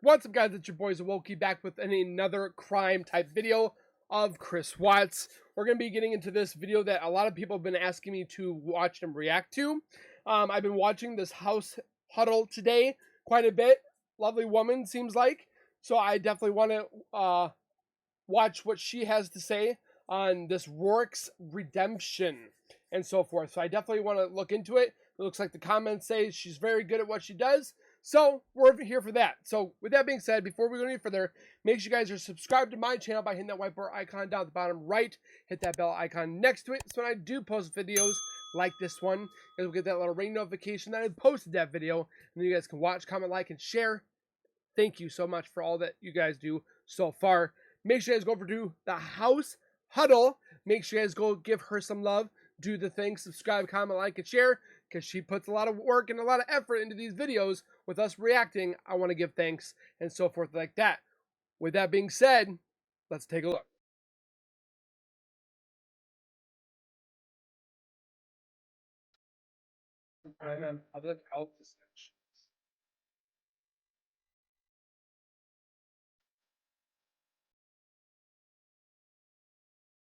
What's up, guys? It's your boy Zowoki back with another crime type video of Chris Watts. We're going to be getting into this video that a lot of people have been asking me to watch and react to. I've been watching this house huddle today quite a bit. Lovely woman, seems like. So I definitely want to watch what she has to say on this Rourke's redemption and so forth. So I definitely want to look into it. It looks like the comments say she's very good at what she does. So we're here for that. So with that being said, before we go any further, make sure you guys are subscribed to my channel by hitting that white bar icon down at the bottom right. Hit that bell icon next to it. So when I do post videos like this one, you guys will get that little ring notification that I posted that video. And then you guys can watch, comment, like, and share. Thank you so much for all that you guys do so far. Make sure you guys go over to the house huddle. Make sure you guys go give her some love. Do the thing, subscribe, comment, like, and share, because she puts a lot of work and a lot of effort into these videos with us reacting. I want to give thanks and so forth like that. With that being said, let's take a look. Public health discussions.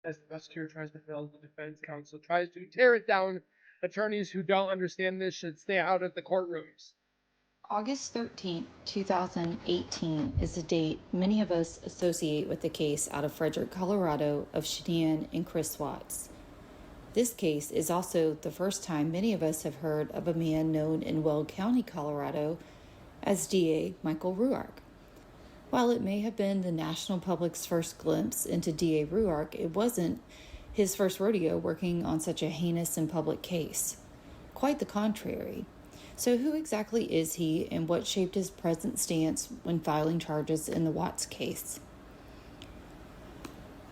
As the prosecutor tries to fail, the defense counsel tries to tear it down. Attorneys who don't understand this should stay out of the courtrooms. August 13, 2018 is a date many of us associate with the case out of Frederick, Colorado of Sheehan and Chris Watts. This case is also the first time many of us have heard of a man known in Weld County, Colorado as DA Michael Rourke. While it may have been the national public's first glimpse into DA Rourke, it wasn't his first rodeo working on such a heinous and public case. Quite the contrary. So who exactly is he, and what shaped his present stance when filing charges in the Watts case?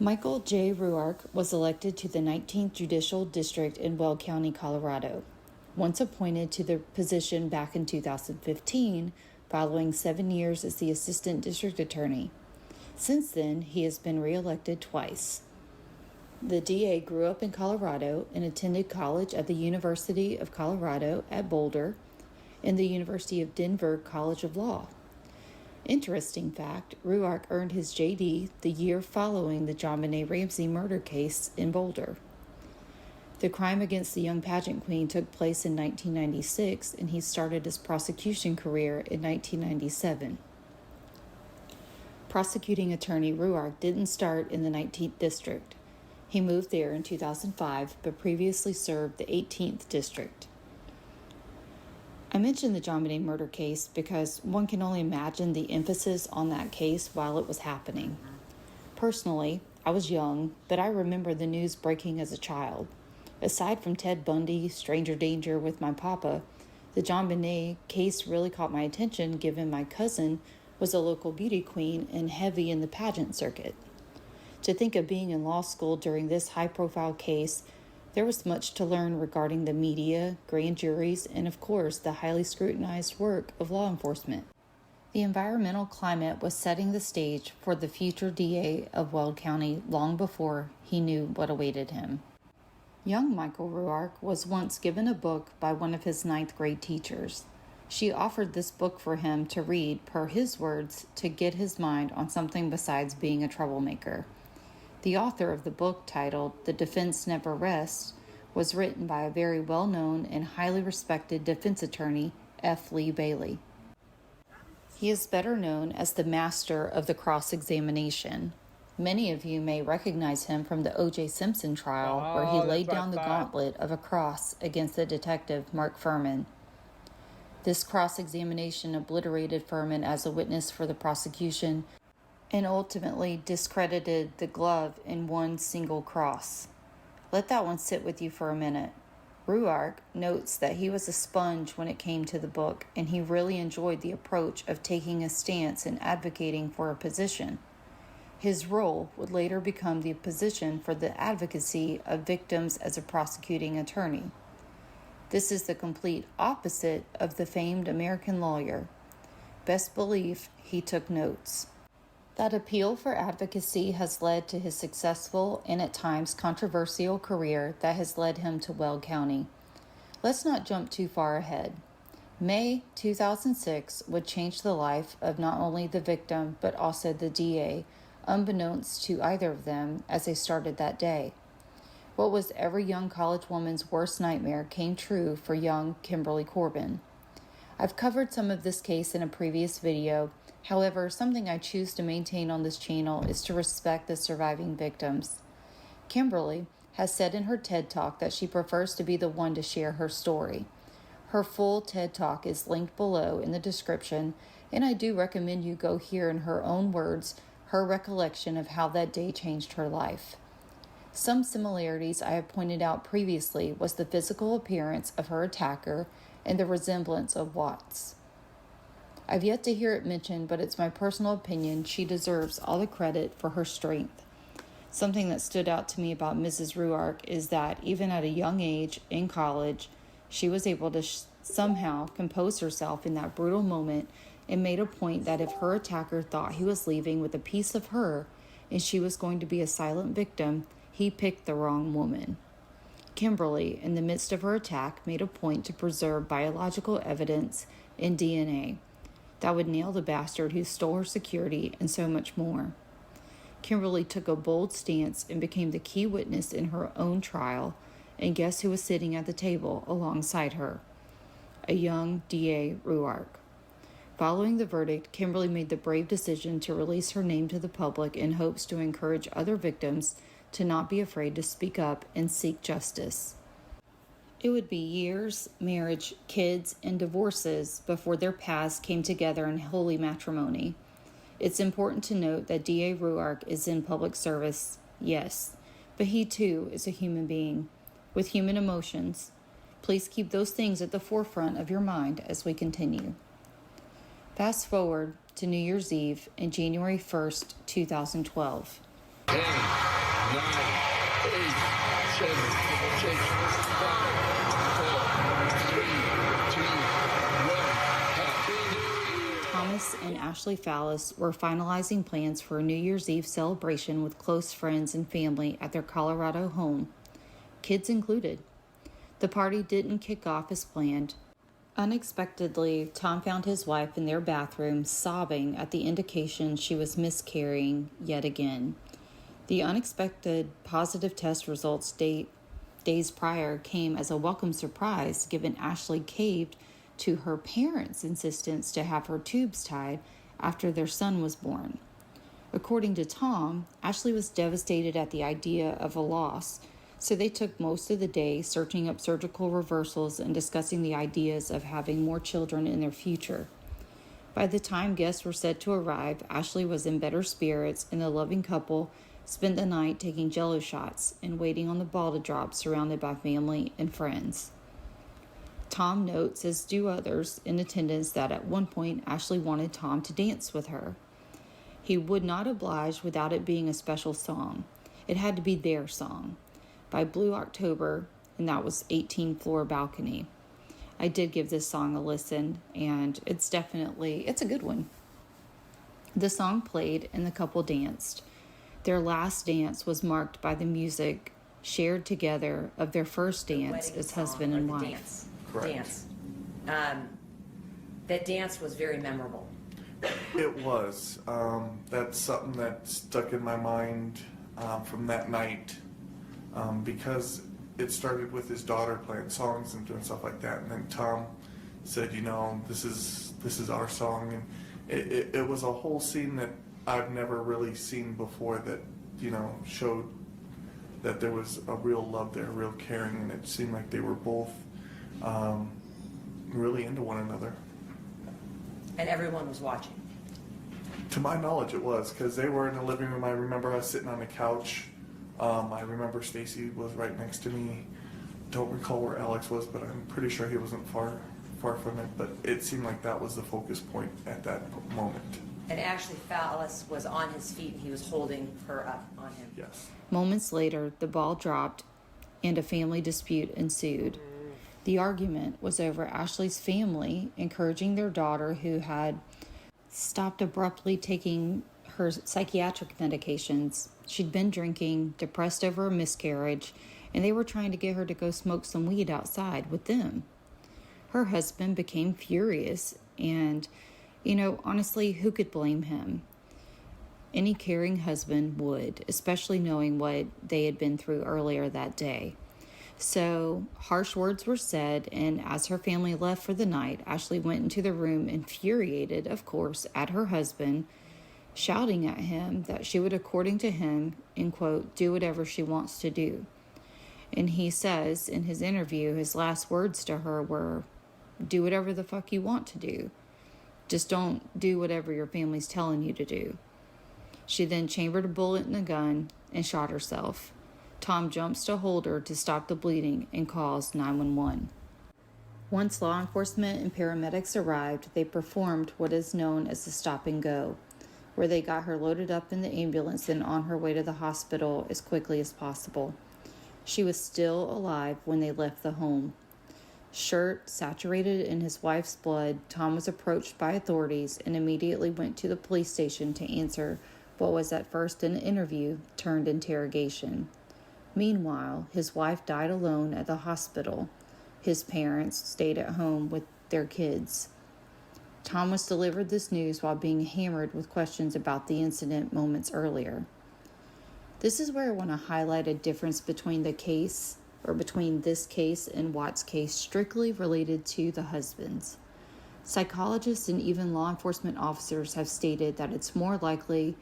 Michael J. Rourke was elected to the 19th Judicial District in Weld County, Colorado. Once appointed to the position back in 2015, following 7 years as the Assistant District Attorney. Since then, he has been re-elected twice. The DA grew up in Colorado and attended college at the University of Colorado at Boulder and the University of Denver College of Law. Interesting fact, Rourke earned his JD the year following the JonBenet Ramsey murder case in Boulder. The crime against the young pageant queen took place in 1996, and he started his prosecution career in 1997. Prosecuting attorney Rourke didn't start in the 19th District. He moved there in 2005, but previously served the 18th District. I mentioned the JonBenet murder case because one can only imagine the emphasis on that case while it was happening. Personally, I was young, but I remember the news breaking as a child. Aside from Ted Bundy, Stranger Danger with my papa, the JonBenet case really caught my attention given my cousin was a local beauty queen and heavy in the pageant circuit. To think of being in law school during this high-profile case, there was much to learn regarding the media, grand juries, and of course the highly scrutinized work of law enforcement. The environmental climate was setting the stage for the future DA of Weld County long before he knew what awaited him. Young Michael Rourke was once given a book by one of his 9th grade teachers. She offered this book for him to read, per his words, to get his mind on something besides being a troublemaker. The author of the book, titled The Defense Never Rests, was written by a very well-known and highly respected defense attorney, F. Lee Bailey. He is better known as the master of the cross-examination. Many of you may recognize him from the O.J. Simpson trial, where he laid down the gauntlet of a cross against the detective Mark Fuhrman. This cross-examination obliterated Fuhrman as a witness for the prosecution and ultimately discredited the glove in one single cross. Let that one sit with you for a minute. Rourke notes that he was a sponge when it came to the book, and he really enjoyed the approach of taking a stance and advocating for a position. His role would later become the position for the advocacy of victims as a prosecuting attorney. This is the complete opposite of the famed American lawyer. Best believe he took notes. That appeal for advocacy has led to his successful and at times controversial career that has led him to Weld County. Let's not jump too far ahead. May 2006 would change the life of not only the victim but also the DA, unbeknownst to either of them as they started that day. What was every young college woman's worst nightmare came true for young Kimberly Corbin. I've covered some of this case in a previous video. However, something I choose to maintain on this channel is to respect the surviving victims. Kimberly has said in her TED Talk that she prefers to be the one to share her story. Her full TED Talk is linked below in the description, and I do recommend you go hear in her own words her recollection of how that day changed her life. Some similarities I have pointed out previously was the physical appearance of her attacker and the resemblance of Watts. I've yet to hear it mentioned, but it's my personal opinion she deserves all the credit for her strength. Something that stood out to me about Mrs. Rourke is that even at a young age, in college, she was able to somehow compose herself in that brutal moment and made a point that if her attacker thought he was leaving with a piece of her and she was going to be a silent victim, he picked the wrong woman. Kimberly, in the midst of her attack, made a point to preserve biological evidence and DNA that would nail the bastard who stole her security and so much more. Kimberly took a bold stance and became the key witness in her own trial, and guess who was sitting at the table alongside her? A young DA Rourke. Following the verdict, Kimberly made the brave decision to release her name to the public in hopes to encourage other victims to not be afraid to speak up and seek justice. It would be years, marriage, kids, and divorces before their paths came together in holy matrimony. It's important to note that DA Rourke is in public service, yes, but he too is a human being with human emotions. Please keep those things at the forefront of your mind as we continue. Fast forward to New Year's Eve in January 1st, 2012. 10, 9, 8, 7, 6, 5, 4, 3, 2, 1. Happy New Year. Thomas and Ashley Fallis were finalizing plans for a New Year's Eve celebration with close friends and family at their Colorado home, kids included. The party didn't kick off as planned. Unexpectedly, Tom found his wife in their bathroom sobbing at the indication she was miscarrying yet again. The unexpected positive test results days prior came as a welcome surprise, given Ashley caved to her parents' insistence to have her tubes tied after their son was born. According to Tom, Ashley was devastated at the idea of a loss, so they took most of the day searching up surgical reversals and discussing the ideas of having more children in their future. By the time guests were set to arrive, Ashley was in better spirits, and the loving couple spent the night taking Jello shots and waiting on the ball to drop, surrounded by family and friends. Tom notes, as do others in attendance, that at one point Ashley wanted Tom to dance with her. He would not oblige without it being a special song. It had to be their song, by Blue October, and that was 18 Floor Balcony. I did give this song a listen, and it's a good one. The song played and the couple danced. Their last dance was marked by the music shared together of their first dance as husband and wife. Dance. That dance was very memorable. It was. That's something that stuck in my mind from that night, because it started with his daughter playing songs and doing stuff like that, and then Tom said, this is our song, and it was a whole scene that I've never really seen before that, showed that there was a real love there, real caring, and it seemed like they were both really into one another. And everyone was watching. To my knowledge, it was, because they were in the living room. I remember us sitting on the couch. I remember Stacy was right next to me. Don't recall where Alex was, but I'm pretty sure he wasn't far from it. But it seemed like that was the focus point at that moment. And Ashley Fallis was on his feet and he was holding her up on him. Yes. Moments later, the ball dropped and a family dispute ensued. The argument was over Ashley's family encouraging their daughter, who had stopped abruptly taking her psychiatric medications. She'd been drinking, depressed over a miscarriage, and they were trying to get her to go smoke some weed outside with them. Her husband became furious, and, honestly, who could blame him? Any caring husband would, especially knowing what they had been through earlier that day. So, harsh words were said, and as her family left for the night, Ashley went into the room infuriated, of course, at her husband, shouting at him that she would, according to him, in quote, do whatever she wants to do. And he says in his interview, his last words to her were, do whatever the fuck you want to do. Just don't do whatever your family's telling you to do. She then chambered a bullet in the gun and shot herself. Tom jumps to hold her to stop the bleeding and calls 911. Once law enforcement and paramedics arrived, they performed what is known as the stop and go, where they got her loaded up in the ambulance and on her way to the hospital as quickly as possible. She was still alive when they left the home. Shirt saturated in his wife's blood, Tom was approached by authorities and immediately went to the police station to answer what was at first an interview turned interrogation. Meanwhile, his wife died alone at the hospital. His parents stayed at home with their kids. Tom was delivered this news while being hammered with questions about the incident moments earlier. This is where I want to highlight a difference between this case and Watt's case strictly related to the husbands. Psychologists and even law enforcement officers have stated that it's more likely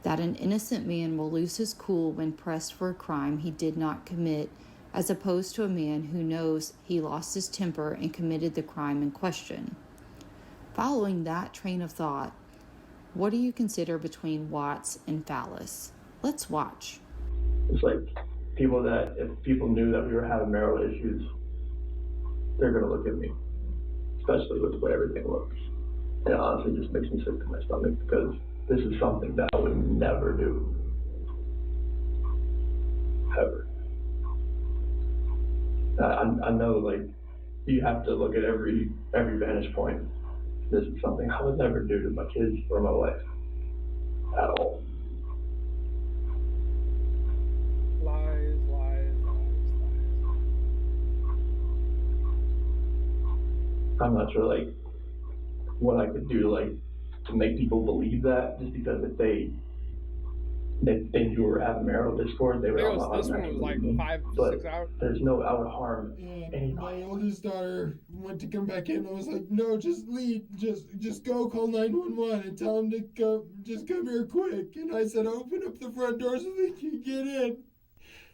that an innocent man will lose his cool when pressed for a crime he did not commit, as opposed to a man who knows he lost his temper and committed the crime in question. Following that train of thought, what do you consider between Watts and Fallis? Let's watch. It's like if people knew that we were having marital issues, they're going to look at me, especially with the way everything looks. And it honestly just makes me sick to my stomach because this is something that I would never do. Ever. I know, you have to look at every vantage point. This is something I would never do to my kids or my wife. At all. Lies, lies, lies, lies. I'm not sure, what I could do, to make people believe that, just because if they knew we were having marital discord, they would all This one was like 5 to 6 hours. There's no, I would harm anybody. My oldest daughter went to come back in. I was like, no, just leave. Just go call 911 and tell them to come. Just come here quick. And I said, open up the front door so they can get in.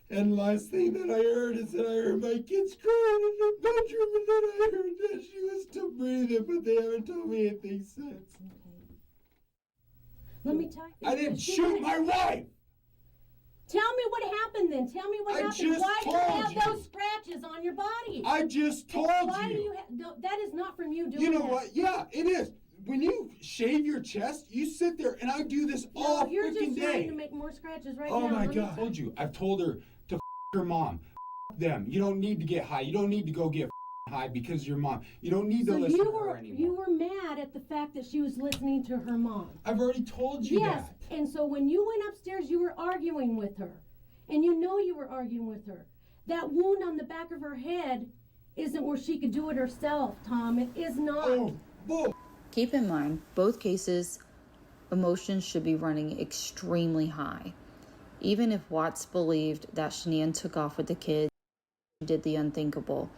And last thing that I heard is that I heard my kids crying in the bedroom, and then I heard that she was still breathing, but they haven't told me anything since. Let me tell you. I didn't shoot my wife! Tell me what happened then. Tell me what happened. just Why do you told have you. those scratches on your body? I just told Why do you. you have... That is not from you doing You know that. what? Yeah, it is. When you shave your chest, you sit there, and I do this all You're freaking just trying day. to make more scratches right Oh now. my Let me God! I tell told you. I've told her to her mom. Them. You don't need to get high. You don't need to go get high because of your mom. You don't need to So listen you to her were anymore. mad at the fact that she was listening to her mom. I've already told you Yes, that. and so when you went upstairs, you were arguing with her. And you know you were arguing with her. That wound on the back of her head isn't where she could do it herself, Tom. It is not. Oh, bull. Keep in mind, both cases, emotions should be running extremely high. Even if Watts believed that Shanann took off with the kids, she did the unthinkable.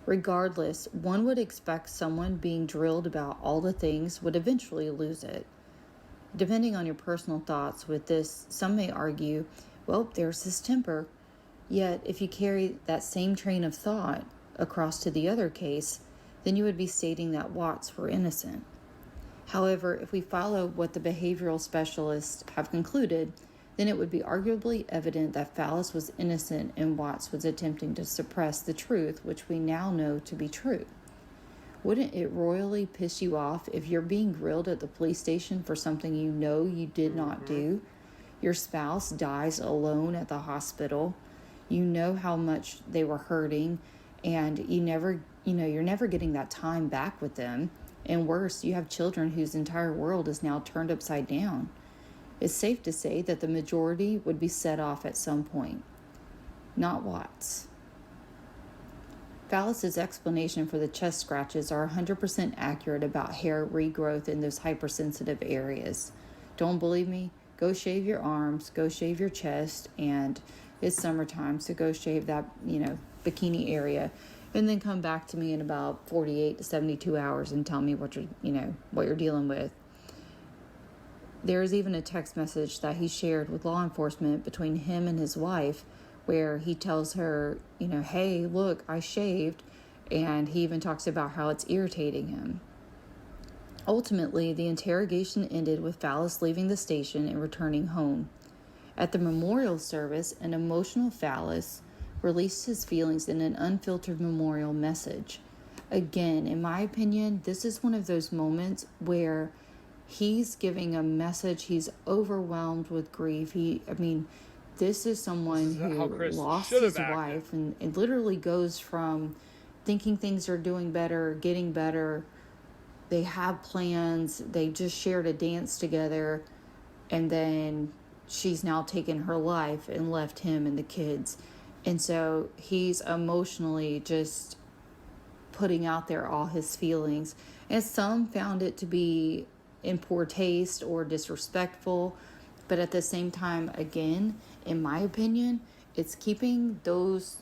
Regardless, one would expect someone being drilled about all the things would eventually lose it. Depending on your personal thoughts with this, some may argue, well, there's his temper. Yet, if you carry that same train of thought across to the other case, then you would be stating that Watts were innocent. However, if we follow what the behavioral specialists have concluded, then it would be arguably evident that Fallis was innocent and Watts was attempting to suppress the truth, which we now know to be true. Wouldn't it royally piss you off if you're being grilled at the police station for something you know you did not do? Your spouse dies alone at the hospital. You know how much they were hurting, and you're never getting that time back with them. And worse, you have children whose entire world is now turned upside down. It's safe to say that the majority would be set off at some point. Not Watts. Fallis's explanation for the chest scratches are 100% accurate about hair regrowth in those hypersensitive areas. Don't believe me? Go shave your arms, go shave your chest, and it's summertime, so go shave that, bikini area, and then come back to me in about 48 to 72 hours and tell me what you're dealing with. There is even a text message that he shared with law enforcement between him and his wife where he tells her, hey, look, I shaved, and he even talks about how it's irritating him. Ultimately, the interrogation ended with Fallis leaving the station and returning home. At the memorial service, an emotional Fallis released his feelings in an unfiltered memorial message. Again, in my opinion, this is one of those moments where he's giving a message. He's overwhelmed with grief. This is someone who lost his wife and it literally goes from thinking things are doing better, getting better. They have plans. They just shared a dance together. And then she's now taken her life and left him and the kids. And so he's emotionally just putting out there all his feelings. And some found it to be in poor taste or disrespectful. But at the same time, again, in my opinion, it's keeping those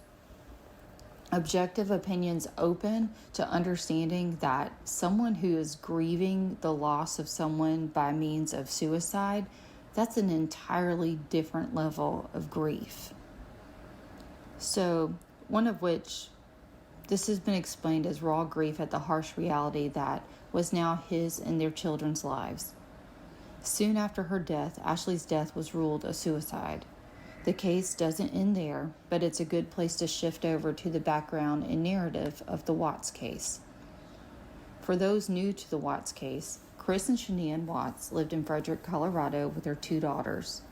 objective opinions open to understanding that someone who is grieving the loss of someone by means of suicide, that's an entirely different level of grief. So, one of which, this has been explained as raw grief at the harsh reality that was now his and their children's lives. Soon after her death, Ashley's death was ruled a suicide. The case doesn't end there, but it's a good place to shift over to the background and narrative of the Watts case. For those new to the Watts case, Chris and Shanann Watts lived in Frederick, Colorado with their 2 daughters.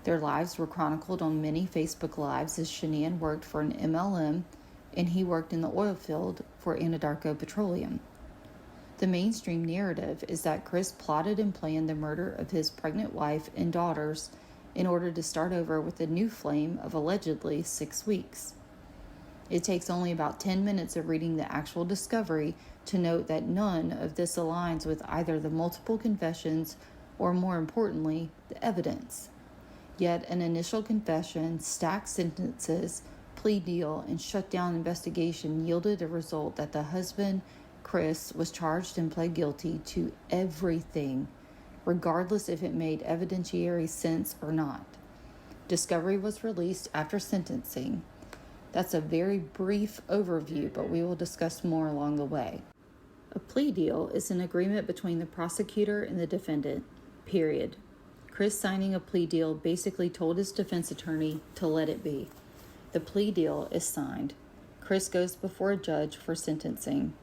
Their lives were chronicled on many Facebook Lives as Shanann worked for an MLM and he worked in the oil field for Anadarko Petroleum. The mainstream narrative is that Chris plotted and planned the murder of his pregnant wife and daughters in order to start over with a new flame of allegedly 6 weeks. It takes only about 10 minutes of reading the actual discovery to note that none of this aligns with either the multiple confessions or, more importantly, the evidence. Yet an initial confession, stacked sentences, plea deal, and shut-down investigation yielded a result that the husband, Chris, was charged and pled guilty to everything, regardless if it made evidentiary sense or not. Discovery was released after sentencing. That's a very brief overview, but we will discuss more along the way. A plea deal is an agreement between the prosecutor and the defendant, period. Chris signing a plea deal basically told his defense attorney to let it be. The plea deal is signed. Chris goes before a judge for sentencing.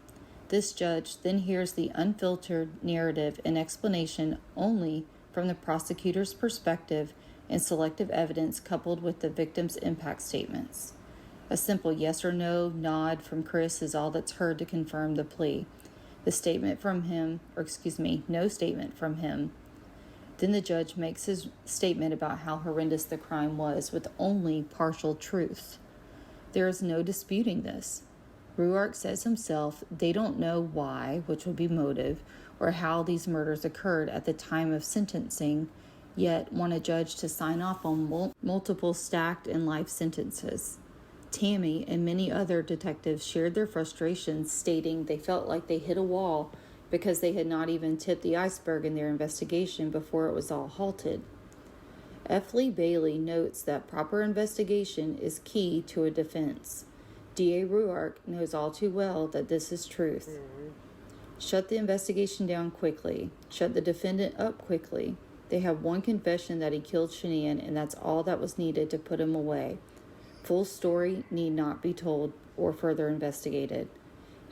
This judge then hears the unfiltered narrative and explanation only from the prosecutor's perspective and selective evidence coupled with the victim's impact statements. A simple yes or no nod from Chris is all that's heard to confirm the plea. No statement from him. Then the judge makes his statement about how horrendous the crime was with only partial truth. There is no disputing this. Rourke says himself they don't know why, which would be motive, or how these murders occurred at the time of sentencing, yet want a judge to sign off on multiple stacked and life sentences. Tammy and many other detectives shared their frustrations, stating they felt like they hit a wall because they had not even tipped the iceberg in their investigation before it was all halted. F. Lee Bailey notes that proper investigation is key to a defense. D.A. Rourke knows all too well that this is truth. Shut the investigation down quickly. Shut the defendant up quickly. They have one confession that he killed Shanann, and that's all that was needed to put him away. Full story need not be told or further investigated.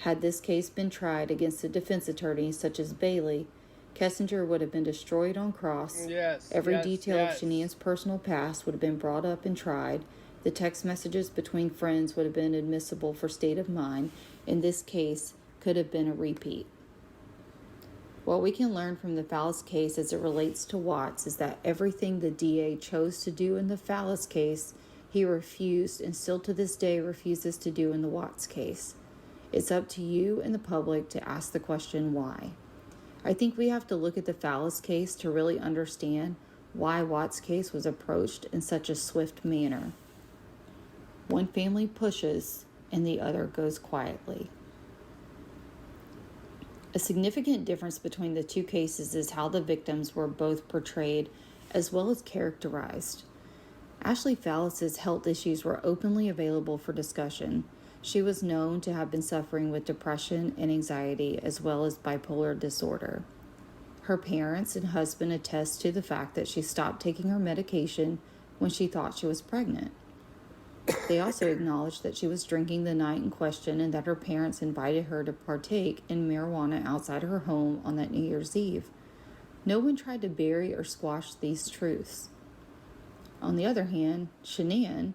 Had this case been tried against a defense attorney such as Bailey, Kessinger would have been destroyed on cross. Every detail of Shanann's personal past would have been brought up and tried. The text messages between friends would have been admissible for state of mind. In this case, could have been a repeat. What we can learn from the Fallis case as it relates to Watts is that everything the DA chose to do in the Fallis case, he refused and still to this day refuses to do in the Watts case. It's up to you and the public to ask the question why. I think we have to look at the Fallis case to really understand why Watts' case was approached in such a swift manner. One family pushes and the other goes quietly. A significant difference between the two cases is how the victims were both portrayed as well as characterized. Ashley Fallis's health issues were openly available for discussion. She was known to have been suffering with depression and anxiety as well as bipolar disorder. Her parents and husband attest to the fact that she stopped taking her medication when she thought she was pregnant. They also acknowledged that she was drinking the night in question and that her parents invited her to partake in marijuana outside her home on that New Year's Eve. No one tried to bury or squash these truths. On the other hand, Shanann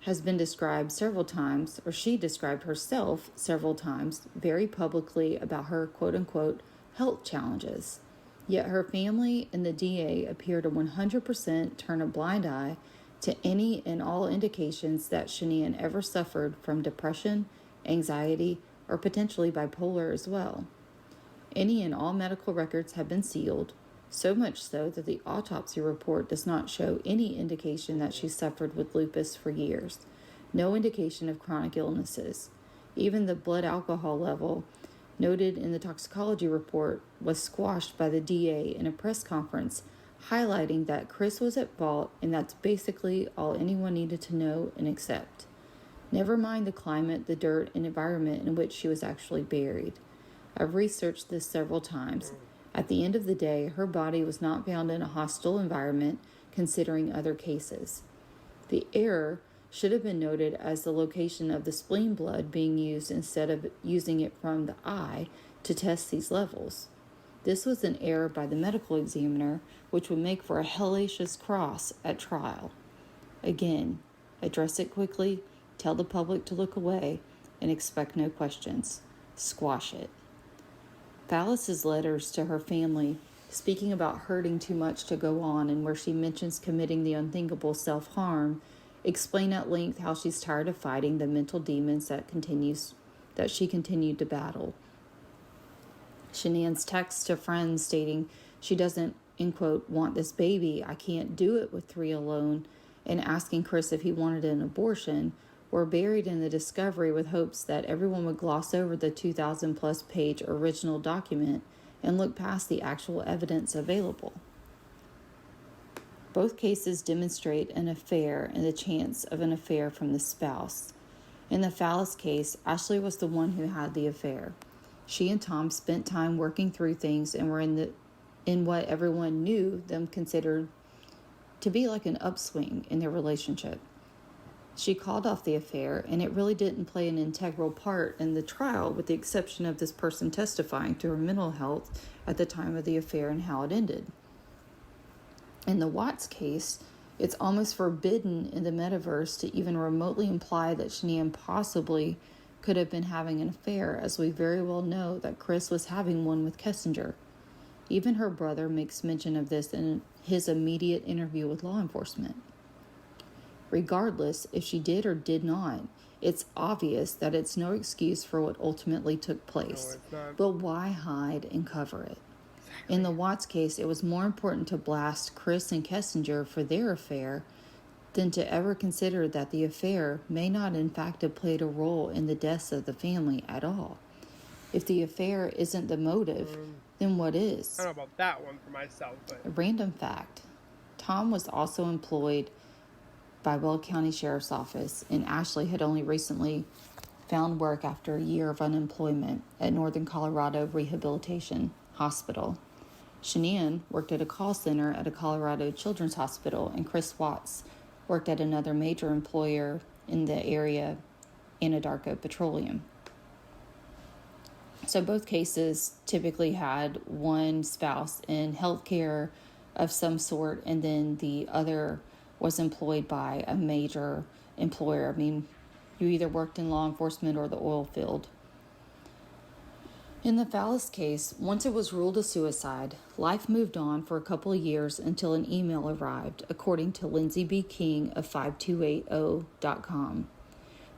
has been described several times, or she described herself several times, very publicly about her quote-unquote health challenges. Yet her family and the DA appear to 100% turn a blind eye to any and all indications that Shanann ever suffered from depression, anxiety, or potentially bipolar as well. Any and all medical records have been sealed, so much so that the autopsy report does not show any indication that she suffered with lupus for years. No indication of chronic illnesses. Even the blood alcohol level noted in the toxicology report was squashed by the DA in a press conference, highlighting that Chris was at fault, and that's basically all anyone needed to know and accept. Never mind the climate, the dirt, and environment in which she was actually buried. I've researched this several times. At the end of the day, her body was not found in a hostile environment, considering other cases. The error should have been noted as the location of the spleen blood being used instead of using it from the eye to test these levels. This was an error by the medical examiner, which would make for a hellacious cross at trial. Again, address it quickly, tell the public to look away, and expect no questions. Squash it. Fallis's letters to her family, speaking about hurting too much to go on and where she mentions committing the unthinkable self-harm, explain at length how she's tired of fighting the mental demons that she continued to battle. Shanann's text to friends stating she doesn't, in quote, want this baby, I can't do it with 3 alone, and asking Chris if he wanted an abortion were buried in the discovery with hopes that everyone would gloss over the 2,000 plus page original document and look past the actual evidence available. Both cases demonstrate an affair and the chance of an affair from the spouse. In the Fallis case, Ashley was the one who had the affair. She and Tom spent time working through things and were in what everyone knew them considered to be like an upswing in their relationship. She called off the affair, and it really didn't play an integral part in the trial, with the exception of this person testifying to her mental health at the time of the affair and how it ended. In the Watts case, it's almost forbidden in the metaverse to even remotely imply that Shanann possibly could have been having an affair, as we very well know that Chris was having one with Kessinger. Even her brother makes mention of this in his immediate interview with law enforcement. Regardless if she did or did not, it's obvious that it's no excuse for what ultimately took place. But why hide and cover it? Exactly. In the Watts case, it was more important to blast Chris and Kessinger for their affair than to ever consider that the affair may not in fact have played a role in the deaths of the family at all. If the affair isn't the motive, then what is? I don't know about that one for myself, but... A random fact. Tom was also employed by Weld County Sheriff's Office, and Ashley had only recently found work after a year of unemployment at Northern Colorado Rehabilitation Hospital. Shanann worked at a call center at a Colorado Children's Hospital, and Chris Watts worked at another major employer in the area, Anadarko Petroleum. So both cases typically had one spouse in healthcare of some sort, and then the other was employed by a major employer. I mean, you either worked in law enforcement or the oil field. In the Fallis case, once it was ruled a suicide, life moved on for a couple of years until an email arrived, according to Lindsay B. King of 5280.com.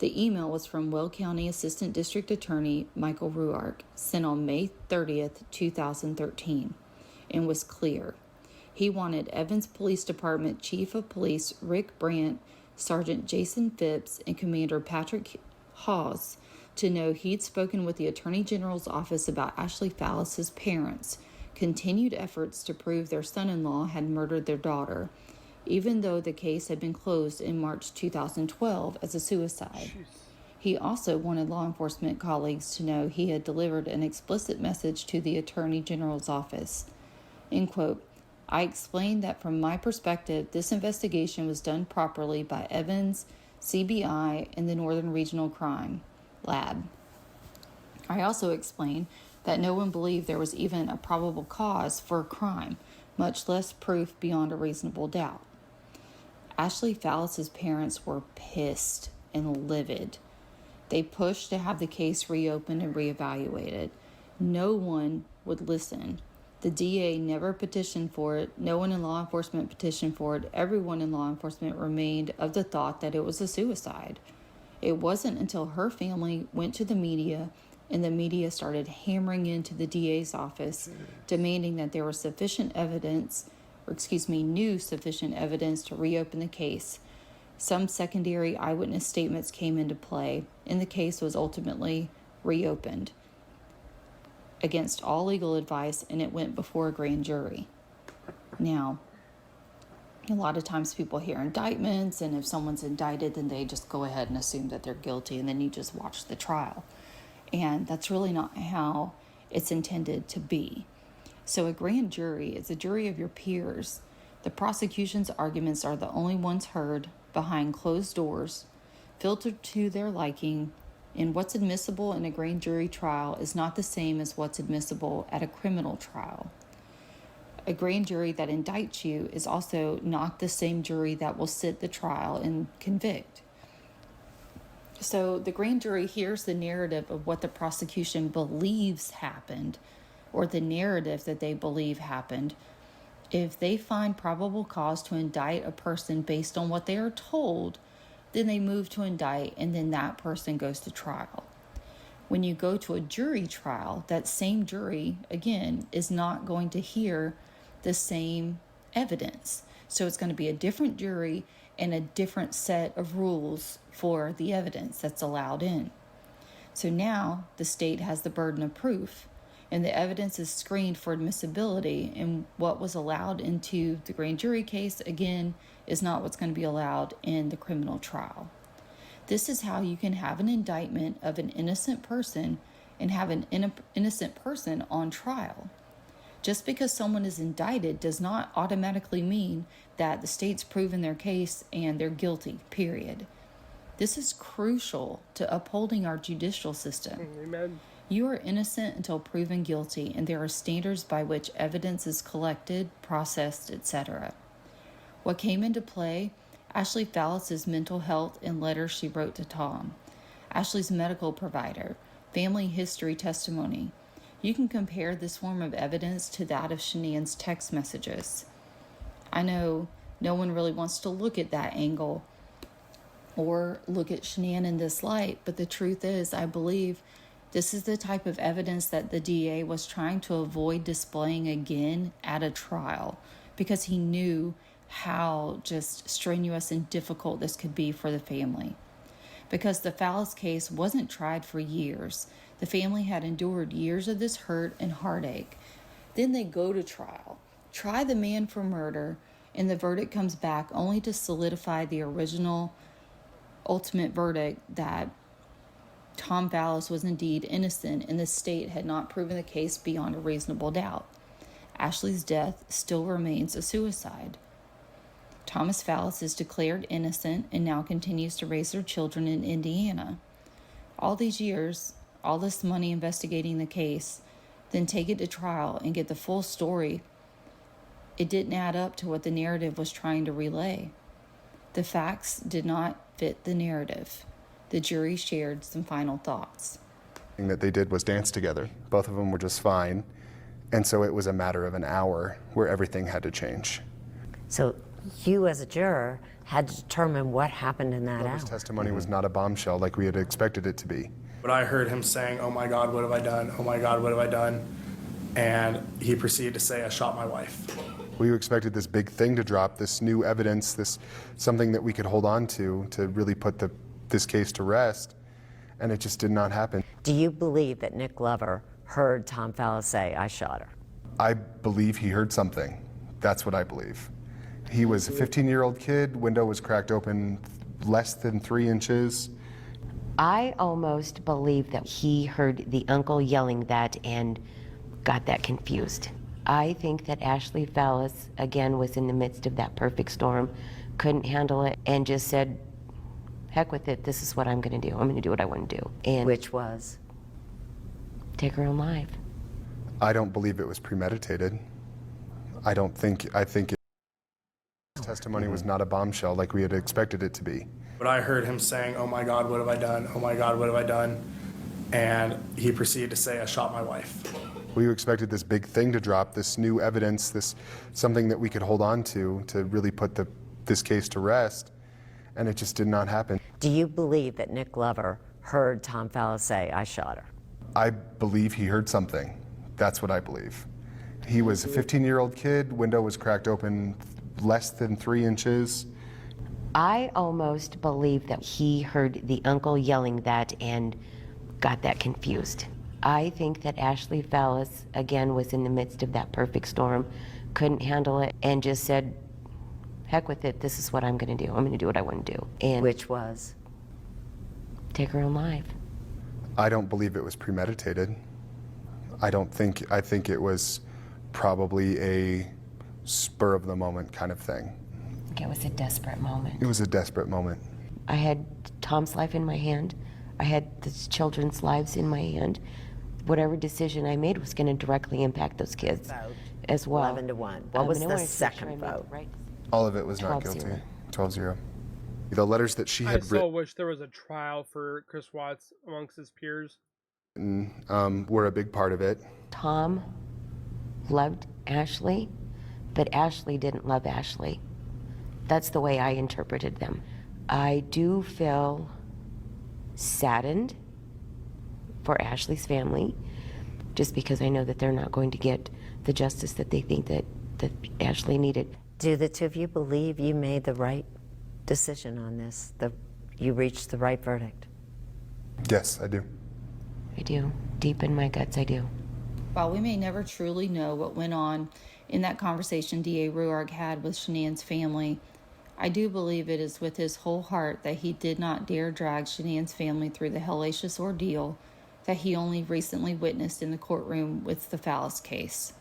The email was from Will County Assistant District Attorney Michael Rourke, sent on May 30th, 2013, and was clear. He wanted Evans Police Department Chief of Police Rick Brandt, Sergeant Jason Phipps, and Commander Patrick Hawes to know he'd spoken with the Attorney General's office about Ashley Fallis's parents' continued efforts to prove their son-in-law had murdered their daughter, even though the case had been closed in March 2012 as a suicide. He also wanted law enforcement colleagues to know he had delivered an explicit message to the Attorney General's office. End quote. I explained that from my perspective, this investigation was done properly by Evans, CBI, and the Northern Regional Crime Lab. I also explained that no one believed there was even a probable cause for a crime, much less proof beyond a reasonable doubt. Ashley Fallis's parents were pissed and livid. They pushed to have the case reopened and reevaluated. No one would listen. The DA never petitioned for it. No one in law enforcement petitioned for it. Everyone in law enforcement remained of the thought that it was a suicide. It wasn't until her family went to the media and the media started hammering into the DA's office, demanding that there was sufficient evidence, new sufficient evidence to reopen the case. Some secondary eyewitness statements came into play, and the case was ultimately reopened against all legal advice, and it went before a grand jury. Now, a lot of times people hear indictments, and if someone's indicted, then they just go ahead and assume that they're guilty, and then you just watch the trial. And that's really not how it's intended to be. So a grand jury is a jury of your peers. The prosecution's arguments are the only ones heard behind closed doors, filtered to their liking, and what's admissible in a grand jury trial is not the same as what's admissible at a criminal trial. A grand jury that indicts you is also not the same jury that will sit the trial and convict. So the grand jury hears the narrative of what the prosecution believes happened, or the narrative that they believe happened. If they find probable cause to indict a person based on what they are told, then they move to indict, and then that person goes to trial. When you go to a jury trial, that same jury, again, is not going to hear the same evidence. So it's going to be a different jury and a different set of rules for the evidence that's allowed in. So now the state has the burden of proof, and the evidence is screened for admissibility, and what was allowed into the grand jury case, again, is not what's going to be allowed in the criminal trial. This is how you can have an indictment of an innocent person and have an innocent person on trial. Just because someone is indicted does not automatically mean that the state's proven their case and they're guilty, period. This is crucial to upholding our judicial system. Amen. You are innocent until proven guilty, and there are standards by which evidence is collected, processed, etc. What came into play? Ashley Fallis's mental health and letters she wrote to Tom. Ashley's medical provider, family history testimony. You can compare this form of evidence to that of Shanann's text messages. I know no one really wants to look at that angle or look at Shanann in this light, but the truth is, I believe this is the type of evidence that the DA was trying to avoid displaying again at a trial, because he knew how just strenuous and difficult this could be for the family. Because the Fallis case wasn't tried for years. The family had endured years of this hurt and heartache. Then they go to trial, try the man for murder, and the verdict comes back only to solidify the original ultimate verdict that Tom Fallis was indeed innocent and the state had not proven the case beyond a reasonable doubt. Ashley's death still remains a suicide. Thomas Fallis is declared innocent and now continues to raise their children in Indiana. All these years, all this money investigating the case, then take it to trial and get the full story. It didn't add up to what the narrative was trying to relay. The facts did not fit the narrative. The jury shared some final thoughts. The thing that they did was dance together. Both of them were just fine. And so it was a matter of an hour where everything had to change. So you as a juror had to determine what happened in that hour. His testimony was not a bombshell like we had expected it to be. But I heard him saying, "Oh my God, what have I done? Oh my God, what have I done?" And he proceeded to say, "I shot my wife." We expected this big thing to drop, this new evidence, this something that we could hold on to really put this case to rest, and it just did not happen. Do you believe that Nick Glover heard Tom Fallis say, "I shot her"? I believe he heard something. That's what I believe. He was a 15-year-old kid, window was cracked open less than 3 inches. I almost believe that he heard the uncle yelling that and got that confused. I think that Ashley Fallis, again, was in the midst of that perfect storm, couldn't handle it, and just said, heck with it, this is what I'm going to do. I'm going to do what I want to do. And which was take her own life. I don't believe it was premeditated. I think his testimony was not a bombshell like we had expected it to be. But I heard him saying, "Oh my God, what have I done? Oh my God, what have I done?" And he proceeded to say, "I shot my wife." We expected this big thing to drop, this new evidence, this something that we could hold on to really put this case to rest, and it just did not happen. Do you believe that Nick Glover heard Tom Fallis say, "I shot her"? I believe he heard something. That's what I believe. He was a 15-year-old kid, window was cracked open less than 3 inches. I almost believe that he heard the uncle yelling that and got that confused. I think that Ashley Fallis, again, was in the midst of that perfect storm, couldn't handle it, and just said, heck with it, this is what I'm going to do. I'm going to do what I want to do. And which was take her own life. I don't believe it was premeditated. I think it was probably a spur of the moment kind of thing. I think it was a desperate moment. It was a desperate moment. I had Tom's life in my hand. I had the children's lives in my hand. Whatever decision I made was going to directly impact those kids as well. 11 to 1. What was the second vote? All of it was not guilty. 12-0. The letters that she had written. I so wish there was a trial for Chris Watts amongst his peers. Were a big part of it. Tom loved Ashley, but Ashley didn't love Ashley. That's the way I interpreted them. I do feel saddened for Ashley's family, just because I know that they're not going to get the justice that they think that Ashley needed. Do the two of you believe you made the right decision on this? You reached the right verdict? Yes, I do. I do. Deep in my guts, I do. While we may never truly know what went on in that conversation DA Rourke had with Shanann's family, I do believe it is with his whole heart that he did not dare drag Shanann's family through the hellacious ordeal that he only recently witnessed in the courtroom with the Fallis case.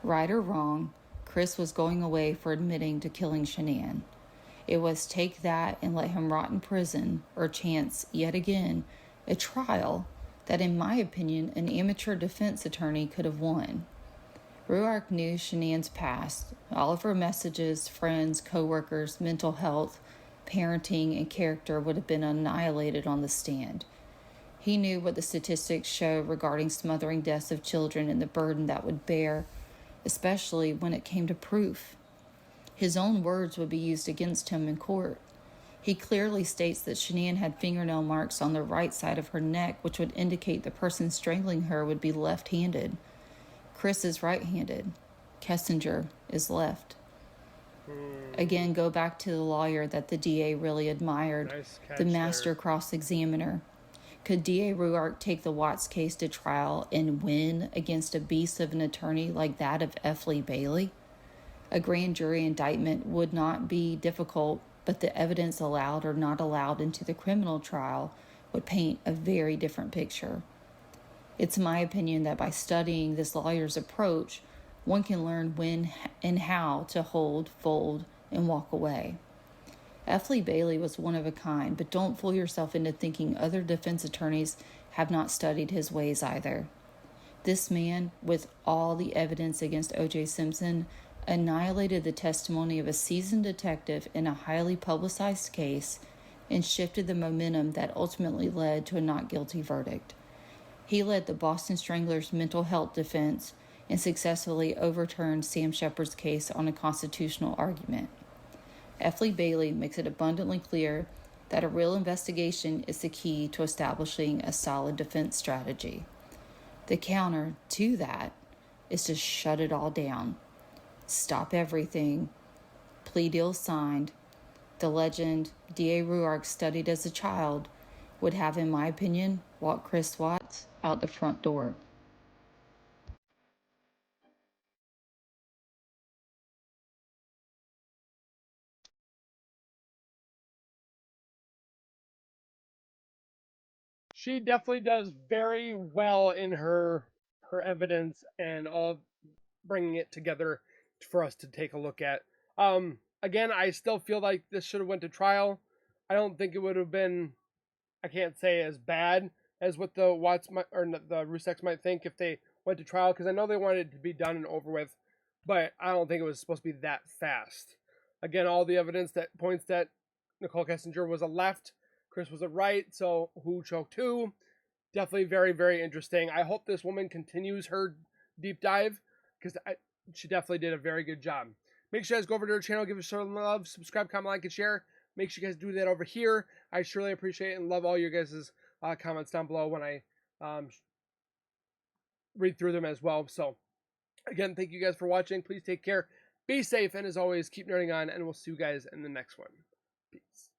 Right or wrong, Chris was going away for admitting to killing Shanann. It was take that and let him rot in prison, or chance, yet again, a trial that, in my opinion, an amateur defense attorney could have won. Rourke knew Shanann's past, all of her messages, friends, co-workers, mental health, parenting, and character would have been annihilated on the stand. He knew what the statistics show regarding smothering deaths of children and the burden that would bear, especially when it came to proof. His own words would be used against him in court. He clearly states that Shanann had fingernail marks on the right side of her neck, which would indicate the person strangling her would be left-handed. Chris is right-handed. Kessinger is left. Again, go back to the lawyer that the DA really admired, Nice catch the master there. cross-examiner. Could DA Rourke take the Watts case to trial and win against a beast of an attorney like that of F. Lee Bailey? A grand jury indictment would not be difficult, but the evidence allowed or not allowed into the criminal trial would paint a very different picture. It's my opinion that by studying this lawyer's approach, one can learn when and how to hold, fold, and walk away. F. Lee Bailey was one of a kind, but don't fool yourself into thinking other defense attorneys have not studied his ways either. This man, with all the evidence against O.J. Simpson, annihilated the testimony of a seasoned detective in a highly publicized case and shifted the momentum that ultimately led to a not guilty verdict. He led the Boston Stranglers' mental health defense and successfully overturned Sam Shepard's case on a constitutional argument. F. Lee Bailey makes it abundantly clear that a real investigation is the key to establishing a solid defense strategy. The counter to that is to shut it all down, stop everything, plea deal signed. The legend D.A. Rourke studied as a child would have, in my opinion, walk Chris Watts out the front door. She definitely does very well in her evidence and all bringing it together for us to take a look at. Again, I still feel like this should have went to trial. I don't think it would have been, I can't say as bad as what the Watts might, or the Ruseks might think if they went to trial, because I know they wanted it to be done and over with, but I don't think it was supposed to be that fast. Again, all the evidence that points that Nicole Kessinger was a left, Chris was a right, so who choked who? Definitely very, very interesting. I hope this woman continues her deep dive, because she definitely did a very good job. Make sure you guys go over to her channel, give her some love, subscribe, comment, like, and share. Make sure you guys do that over here. I surely appreciate it and love all your guys' comments down below when I read through them as well. So, again, thank you guys for watching. Please take care. Be safe, and as always, keep nerding on, and we'll see you guys in the next one. Peace.